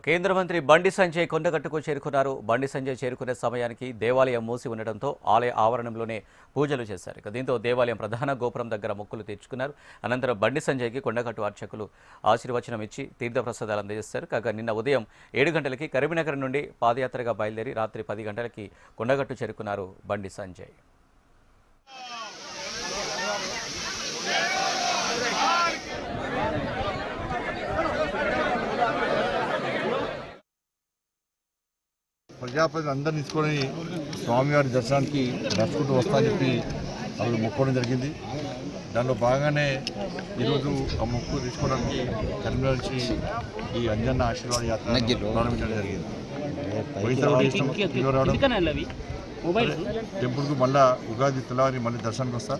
కేంద్ర మంత్రి బండి సంజయ్ కొండగట్టుకు చేరుకున్నారు. బండి సంజయ్ చేరుకునే సమయానికి దేవాలయం మూసి ఉండడంతో ఆలయ ఆవరణంలోనే పూజలు చేశారు. దీంతో దేవాలయం ప్రధాన గోపురం దగ్గర మొక్కులు తీర్చుకున్నారు. అనంతరం బండి సంజయ్కి కొండగట్టు అర్చకులు ఆశీర్వచనం ఇచ్చి తీర్థప్రసాదాలు అందజేస్తారు. కాగా నిన్న ఉదయం 7 గంటలకి కరీంనగర్ నుండి పాదయాత్రగా బయలుదేరి రాత్రి 10 గంటలకి కొండగట్టు చేరుకున్నారు బండి సంజయ్. ప్రజాప్రతినిధులు అందరినీ తీసుకొని స్వామివారి దర్శనానికి నడుచుకుంటూ వస్తా అని చెప్పి వాళ్ళు మొక్కడం జరిగింది. దానిలో భాగంగానే ఈరోజు ఆ మొక్కు తీసుకోవడానికి కరీంనగర్ నుంచి ఈ అంజన్న ఆశీర్వాద యాత్ర ప్రారంభించడం జరిగింది. టెంపుల్కు మళ్ళా ఉగాది తెల్లవారి మళ్ళీ దర్శనానికి వస్తా.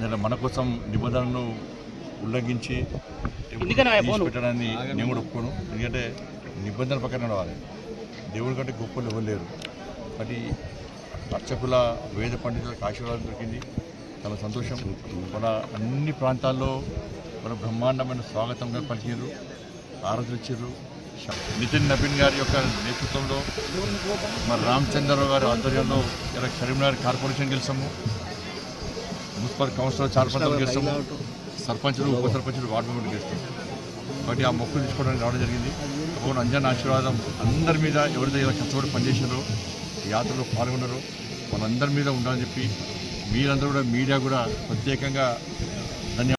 నేను మన కోసం నిబంధనలను ఉల్లంఘించి పెట్టడాన్ని నేను కూడా ఒప్పుకోను. ఎందుకంటే నిబంధనల ప్రకారం నడవాలి. దేవుడి కంటే గొప్పలు ఎవరు లేరు. కాబట్టి అర్చకుల వేద పండితులకు ఆశీర్వాదం దొరికింది. చాలా సంతోషం. మన అన్ని ప్రాంతాల్లో మన బ్రహ్మాండమైన స్వాగతంగా పలిచారు, ఆరాధన ఇచ్చారు. నితిన్ నవీన్ గారి యొక్క నేతృత్వంలో మన రామచంద్రరావు గారి ఆధ్వర్యంలో ఇలా Karimnagar corporation గెలిచాము, municipal councillor chairperson గెలిచాము, సర్పంచులు ఉప సర్పంచులు వార్డు మెంబర్లు గెలుస్తాము. కాబట్టి ఆ మొక్కులు తీసుకోవడానికి రావడం జరిగింది. తప్పకుండా అంజన్న ఆశీర్వాదం అందరి మీద, ఎవరితో ఇలా కష్టపడి పనిచేసారో యాత్రలో పాల్గొన్నారో వాళ్ళందరి మీద ఉండాలని చెప్పి మీరందరూ కూడా మీడియా కూడా ప్రత్యేకంగా